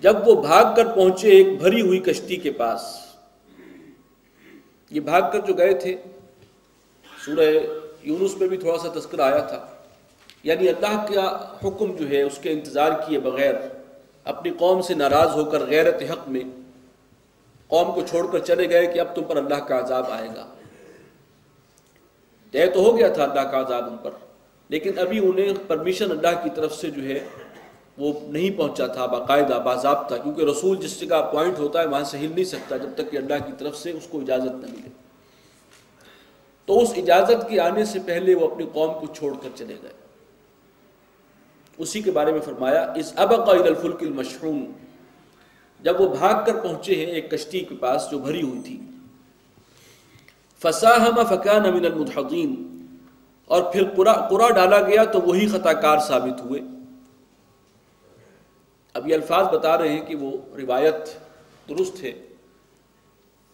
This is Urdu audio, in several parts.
جب وہ بھاگ کر پہنچے ایک بھری ہوئی کشتی کے پاس، یہ بھاگ کر جو گئے تھے، سورہ یونس میں بھی تھوڑا سا تذکرہ آیا تھا، یعنی اللہ کا حکم جو ہے اس کے انتظار کیے بغیر اپنی قوم سے ناراض ہو کر غیرت حق میں قوم کو چھوڑ کر چلے گئے کہ اب تم پر اللہ کا عذاب آئے گا۔ طے تو ہو گیا تھا اللہ کا عذاب ان پر، لیکن ابھی انہیں پرمیشن اللہ کی طرف سے جو ہے وہ نہیں پہنچا تھا باقاعدہ باضابطہ، کیونکہ رسول جس جگہ اپوائنٹ ہوتا ہے وہاں سے ہل نہیں سکتا جب تک کہ اللہ کی طرف سے اس کو اجازت نہ ملے۔ تو اس اجازت کے آنے سے پہلے وہ اپنی قوم کو چھوڑ کر چلے گئے۔ اسی کے بارے میں فرمایا اذ ابق الی الفلک المشحون، جب وہ بھاگ کر پہنچے ہیں ایک کشتی کے پاس جو بھری ہوئی تھی، فساہم فکان من المدحضین، اور پھر قرعہ ڈالا گیا تو وہی خطا کار ثابت ہوئے۔ اب یہ الفاظ بتا رہے ہیں کہ وہ روایت درست ہے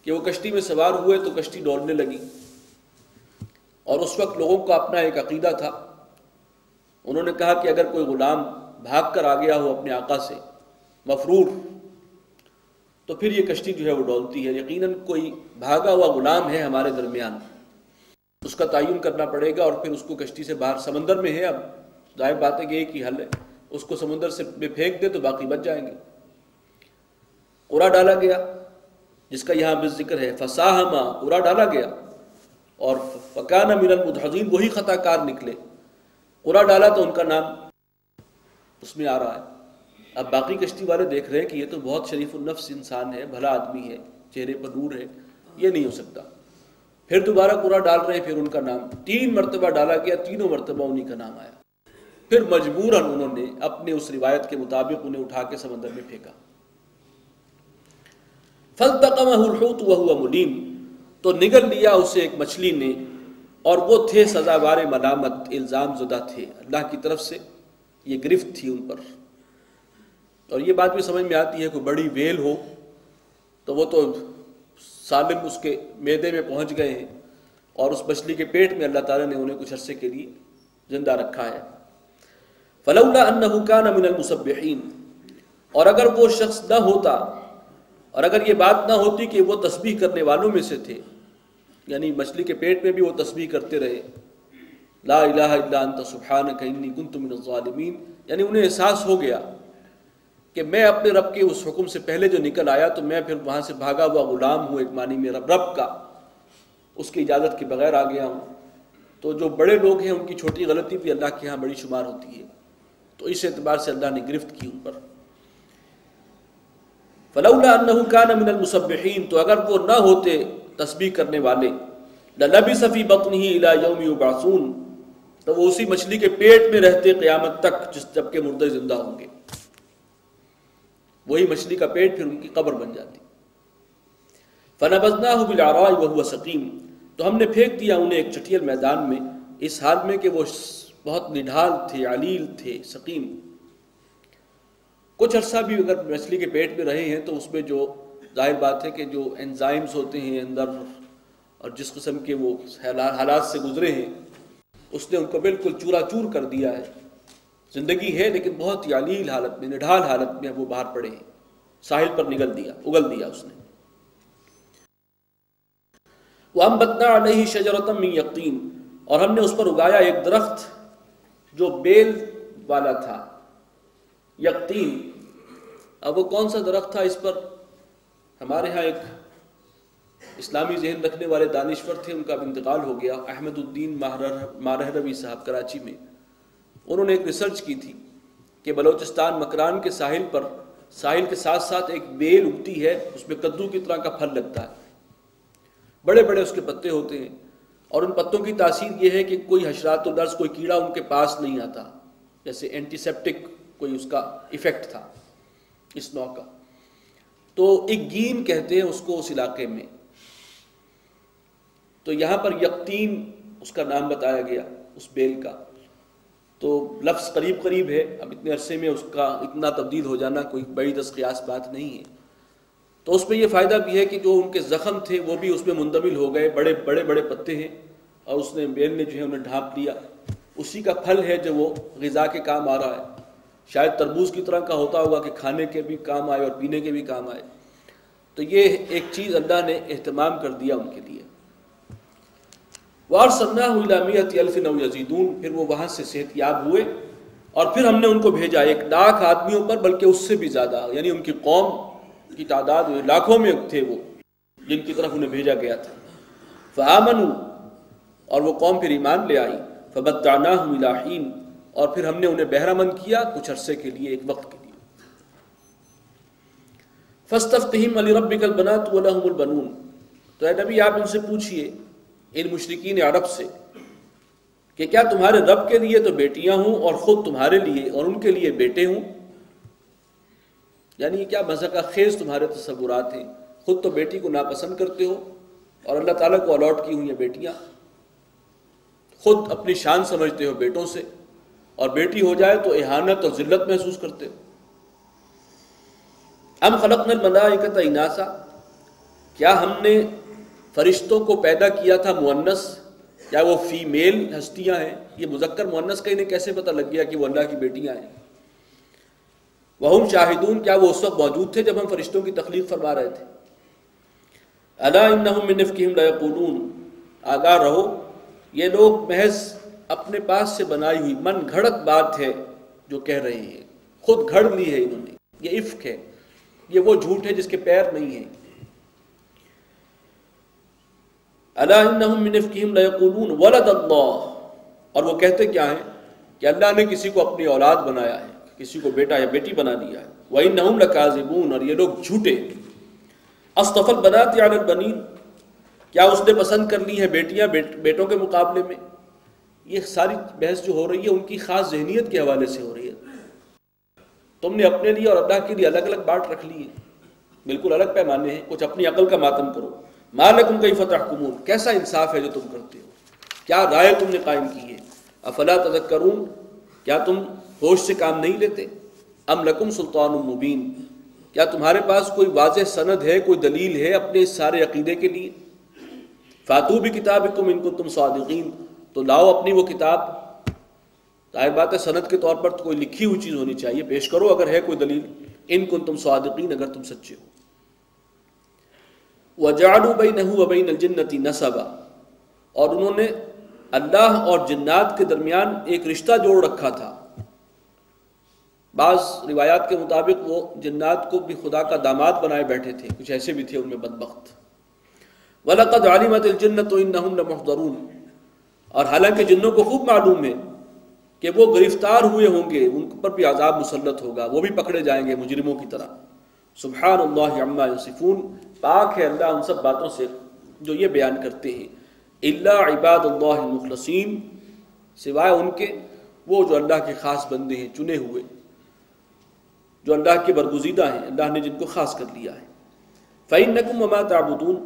کہ وہ کشتی میں سوار ہوئے تو کشتی ڈولنے لگی، اور اس وقت لوگوں کا اپنا ایک عقیدہ تھا۔ انہوں نے کہا کہ اگر کوئی غلام بھاگ کر آ گیا ہو اپنے آقا سے مفرور، تو پھر یہ کشتی جو ہے وہ ڈولتی ہے، یقیناً کوئی بھاگا ہوا غلام ہے ہمارے درمیان، اس کا تعین کرنا پڑے گا، اور پھر اس کو کشتی سے باہر، سمندر میں ہے، اب ظاہر بات ہے کہ ایک ہی حل ہے، اس کو سمندر سے پھینک دے تو باقی بچ جائیں گے۔ قرعہ ڈالا گیا جس کا یہاں بھی ذکر ہے، فساہما، قرعہ ڈالا گیا، اور فکان من المدحضین، وہی خطا کار نکلے۔ قرعہ ڈالا تو ان کا نام اس میں آ رہا ہے۔ اب باقی کشتی والے دیکھ رہے ہیں کہ یہ تو بہت شریف النفس انسان ہے، بھلا آدمی ہے، چہرے پر نور ہے، یہ نہیں ہو سکتا۔ پھر دوبارہ قرعہ ڈال رہے ہیں، پھر ان کا نام 3 مرتبہ ڈالا گیا، تینوں مرتبہ انہی کا نام آیا۔ پھر مجبوراً انہوں نے اپنے اس روایت کے مطابق انہیں اٹھا کے سمندر میں پھینکا۔ فَالْتَقَمَهُ الْحُوتُ وَهُوَ مُلِيمٌ، تو نگل لیا اسے ایک مچھلی نے، اور وہ تھے سزاوار ملامت، الزام زدہ تھے، اللہ کی طرف سے یہ گرفت تھی ان پر۔ اور یہ بات بھی سمجھ میں آتی ہے، کوئی بڑی ویل ہو تو وہ تو سالم اس کے معدے میں پہنچ گئے ہیں، اور اس مچھلی کے پیٹ میں اللہ تعالیٰ نے انہیں کچھ عرصے کے لیے زندہ رکھا ہے۔ فَلَوْلَا أَنَّهُ كَانَ مِنَ الْمُسَبِّحِينَ، اور اگر وہ شخص نہ ہوتا، اور اگر یہ بات نہ ہوتی کہ وہ تسبیح کرنے والوں میں سے تھے، یعنی مچھلی کے پیٹ میں بھی وہ تسبیح کرتے رہے، لا الہ الا انت سبحانک انی کنت من الظالمین، یعنی انہیں احساس ہو گیا کہ میں اپنے رب کے اس حکم سے پہلے جو نکل آیا تو میں پھر وہاں سے بھاگا ہوا غلام ہوں، ایک معنی میں رب کا، اس کی اجازت کے بغیر آ گیا ہوں۔ تو جو بڑے لوگ ہیں ان کی چھوٹی غلطی بھی اللہ کے ہاں بڑی شمار ہوتی ہے، تو اس اعتبار سے اللہ نے گرفت کی ان پر۔ فَلَوْلَا أَنَّهُ كَانَ مِنَ الْمُسَبِّحِينَ، تو اگر وہ نہ ہوتے تسبیح کرنے والے، لَلَبِثَ فِي بَطْنِهِ إِلَى يَوْمِ يُبْعَثُونَ، تو وہ اسی مچھلی کے پیٹ میں رہتے قیامت تک جب کہ مردے زندہ ہوں گے، وہی مچھلی کا پیٹ پھر ان کی قبر بن جاتی۔ فَنَبَذْنَاهُ بِالْعَرَاءِ وَهُوَ سَقِيمٌ، تو ہم نے پھینک دیا انہیں ایک چٹیل میدان میں، اس حال میں کہ وہ بہت نڈھال تھے، علیل تھے، سقیم۔ کچھ عرصہ بھی اگر مچھلی کے پیٹ میں رہے ہیں تو اس میں جو ظاہر بات ہے کہ جو انزائمز ہوتے ہیں اندر، اور جس قسم کے وہ حالات سے گزرے ہیں، اس نے ان کو بالکل چورا چور کر دیا ہے۔ زندگی ہے لیکن بہت ہی علیل حالت میں، نڈھال حالت میں وہ باہر پڑے ہیں، ساحل پر اگل دیا اس نے۔ وَأَنبَتْنَا عَلَيْهِ شَجَرَةً مِّن يَقْطِينٍ، اور ہم نے اس پر اگایا ایک درخت جو بیل والا تھا، یقطین۔ اب وہ کون سا درخت تھا، اس پر ہمارے ہاں ایک اسلامی ذہن رکھنے والے دانشور تھے، ان کا انتقال ہو گیا، احمد الدین مارہروی صاحب، کراچی میں۔ انہوں نے ایک ریسرچ کی تھی کہ بلوچستان مکران کے ساحل پر، ساحل کے ساتھ ساتھ ایک بیل اگتی ہے، اس میں کدو کی طرح کا پھل لگتا ہے، بڑے بڑے اس کے پتے ہوتے ہیں، اور ان پتوں کی تاثیر یہ ہے کہ کوئی حشرات الارض، کوئی کیڑا ان کے پاس نہیں آتا، جیسے اینٹی سیپٹک کوئی اس کا ایفیکٹ تھا اس نوع کا۔ تو اگین کہتے ہیں اس کو اس علاقے میں، تو یہاں پر یقطین اس کا نام بتایا گیا اس بیل کا۔ تو لفظ قریب قریب ہے، اب اتنے عرصے میں اس کا اتنا تبدیل ہو جانا کوئی بڑی دست قیاس بات نہیں ہے۔ تو اس میں یہ فائدہ بھی ہے کہ جو ان کے زخم تھے وہ بھی اس میں مندمل ہو گئے، بڑے بڑے بڑے پتے ہیں، اور اس نے بیل نے جو ہے انہیں ڈھانپ لیا، اسی کا پھل ہے جو وہ غذا کے کام آ رہا ہے۔ شاید تربوز کی طرح کا ہوتا ہوگا کہ کھانے کے بھی کام آئے اور پینے کے بھی کام آئے. تو یہ ایک چیز اللہ نے اہتمام کر دیا ان کے لیے. وَأَرْسَلْنَاهُ إِلَىٰ مِائَةِ أَلْفٍ أَوْ يَزِيدُونَ، پھر وہ وہاں سے صحت یاب ہوئے اور پھر ہم نے ان کو بھیجا 1,00,000 آدمیوں پر، بلکہ اس سے بھی زیادہ، یعنی ان کی قوم کی تعداد لاکھوں میں تھے وہ جن کی طرف انہیں بھیجا گیا تھا. فَآمَنُوا، اور وہ قوم پھر ایمان لے آئی. فَمَتَّعْنَاهُمْ إِلَىٰ حِينٍ، اور پھر ہم نے انہیں بہرہ مند کیا کچھ عرصے کے لیے، ایک وقت کے لیے. فَاسْتَفْتِهِمْ وَلِرَبِّكَ الْبَنَاتُ وَلَهُمُ الْبَنُونَ، تو اے نبی آپ ان سے پوچھئے، ان مشرکین عرب سے، کہ کیا تمہارے رب کے لیے تو بیٹیاں ہوں اور خود تمہارے لیے اور ان کے لیے بیٹے ہوں؟ یعنی کیا مذہق خیز تمہارے تصورات ہیں. خود تو بیٹی کو ناپسند کرتے ہو اور اللہ تعالیٰ کو الاٹ کی ہوئی ہیں بیٹیاں. خود اپنی شان سمجھتے ہو بیٹوں سے، اور بیٹی ہو جائے تو اہانت اور ذلت محسوس کرتے ہو. ام خلقنا الملائکۃ اناثا، کیا ہم نے فرشتوں کو پیدا کیا تھا مؤنث؟ کیا وہ فیمیل ہستیاں ہیں؟ یہ مذکر مؤنث کا انہیں کیسے پتہ لگ گیا کہ وہ اللہ کی بیٹیاں ہیں؟ وہم شاہدون، کیا وہ اس وقت موجود تھے جب ہم فرشتوں کی تخلیق فرما رہے تھے؟ الا انہم من افکہم لیقولون، آگاہ رہو یہ لوگ محض اپنے پاس سے بنائی ہوئی من گھڑت بات ہے جو کہہ رہے ہیں، خود گھڑ لی ہے انہوں نے. یہ افک ہے، یہ وہ جھوٹ ہے جس کے پیر نہیں ہیں. الا انہم من افکہم لیقولون ولد اللہ، اور وہ کہتے کیا ہیں کہ اللہ نے کسی کو اپنی اولاد بنایا ہے، کسی کو بیٹا یا بیٹی بنا دیا ہے. وانہم لکاذبون، اور یہ لوگ جھوٹے. اصطفى البنات علی البنین، کیا اس نے پسند کر لی ہیں بیٹیاں بیٹوں کے مقابلے میں؟ یہ ساری بحث جو ہو رہی ہے ان کی خاص ذہنیت کے حوالے سے ہو رہی ہے. تم نے اپنے لیے اور اللہ کے لیے الگ الگ بات رکھ لی ہے، بالکل الگ پیمانے ہیں. کچھ اپنی عقل کا ماتم کرو. ما لکم کیف تحکمون، کیسا انصاف ہے جو تم کرتے ہو، کیا رائے تم نے قائم کی ہے. افلا تذکرون، کیا تم ہوش سے کام نہیں لیتے. ام لکم سلطان مبین، کیا تمہارے پاس کوئی واضح سند ہے، کوئی دلیل ہے اپنے اس سارے عقیدے کے لیے. فاتو بکتابکم ان کنتم صادقین، تو لاؤ اپنی وہ کتاب. ظاہر بات ہے سند کے طور پر تو کوئی لکھی ہوئی چیز ہونی چاہیے، پیش کرو اگر ہے کوئی دلیل. ان کنتم صادقین، اگر تم سچے ہو. وَجَعَلُوا بَيْنَهُ وَبَيْنَ الْجِنَّةِ نَسَبًا، اور انہوں نے اللہ اور جنات کے درمیان ایک رشتہ جوڑ رکھا تھا. بعض روایات کے مطابق وہ جنات کو بھی خدا کا داماد بنائے بیٹھے تھے، کچھ ایسے بھی تھے ان میں بدبخت. وَلَقَدْ عَلِمَتِ الْجِنَّةُ إِنَّهُمْ لَمُحْضَرُونَ، اور حالانکہ جنوں کو خوب معلوم ہے کہ وہ گرفتار ہوئے ہوں گے، ان پر بھی عذاب مسلط ہوگا، وہ بھی پکڑے جائیں گے مجرموں کی طرح. سبحان اللہ عما یصفون، پاک ہے اللہ ان سب باتوں سے جو یہ بیان کرتے ہیں. الا عباد اللہ المخلصین، سوائے ان کے وہ جو اللہ کے خاص بندے ہیں، چنے ہوئے، جو اللہ کے برگزیدہ ہیں، اللہ نے جن کو خاص کر لیا ہے. فإنکم وما تعبدون،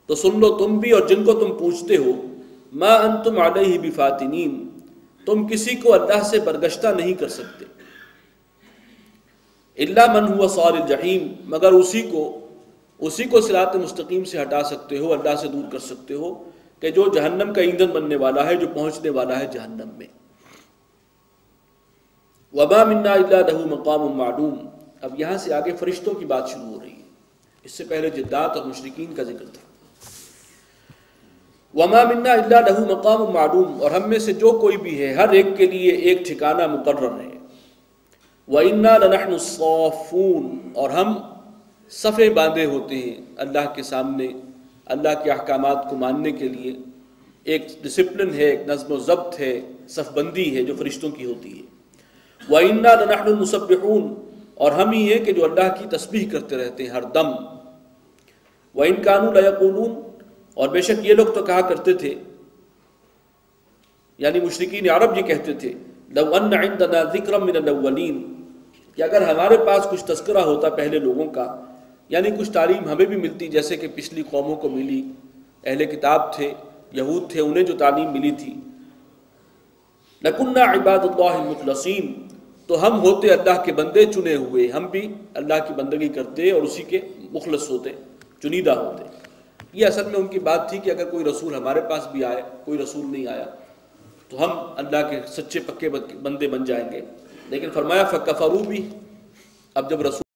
تو سن لو تم بھی اور جن کو تم پوچھتے ہو. ما انتم علیہ بفاتنین، تم کسی کو اللہ سے برگشتہ نہیں کر سکتے. الا من هو صال الجحیم، مگر اسی کو صراط مستقیم سے ہٹا سکتے ہو، اللہ سے دور کر سکتے ہو، کہ جو جہنم کا ایندھن بننے والا ہے، جو پہنچنے والا ہے جہنم میں. وما منا الا له مقام معلوم، اب یہاں سے آگے فرشتوں کی بات شروع ہو رہی ہے، اس سے پہلے جدات اور مشرکین کا ذکر تھا. وما منا الا له مقام معلوم، اور ہم میں سے جو کوئی بھی ہے ہر ایک کے لیے ایک ٹھکانہ مقرر ہے. وَإِنَّا لَنَحْنُ الصَّافُونَ، اور ہم صفیں باندھے ہوتے ہیں اللہ کے سامنے، اللہ کے احکامات کو ماننے کے لیے. ایک ڈسپلن ہے، ایک نظم و ضبط ہے، صف بندی ہے جو فرشتوں کی ہوتی ہے. وَإِنَّا لَنَحْنُ الْمُسَبِّحُونَ، اور ہم ہی ہیں کہ جو اللہ کی تسبیح کرتے رہتے ہیں ہر دم. وَإِن كَانُوا لَيَقُولُونَ، اور بے شک یہ لوگ تو کہا کرتے تھے، یعنی مشرکین عرب یہ کہتے تھے، لَوْ أَنَّ عِندَنَا ذِكْرًا مِنَ الْأَوَّلِينَ، کہ اگر ہمارے پاس کچھ تذکرہ ہوتا پہلے لوگوں کا، یعنی کچھ تعلیم ہمیں بھی ملتی جیسے کہ پچھلی قوموں کو ملی، اہل کتاب تھے، یہود تھے، انہیں جو تعلیم ملی تھی. لَكُنَّا عِبَادَ اللَّهِ الْمُخْلَصِينَ، تو ہم ہوتے اللہ کے بندے چنے ہوئے، ہم بھی اللہ کی بندگی کرتے اور اسی کے مخلص ہوتے، چنیدہ ہوتے. یہ اصل میں ان کی بات تھی کہ اگر کوئی رسول ہمارے پاس بھی آئے، کوئی رسول نہیں آیا، تو ہم اللہ کے سچے پکے بندے بن جائیں گے. لیکن فرمایا فکفروا بھی، اب جب رسول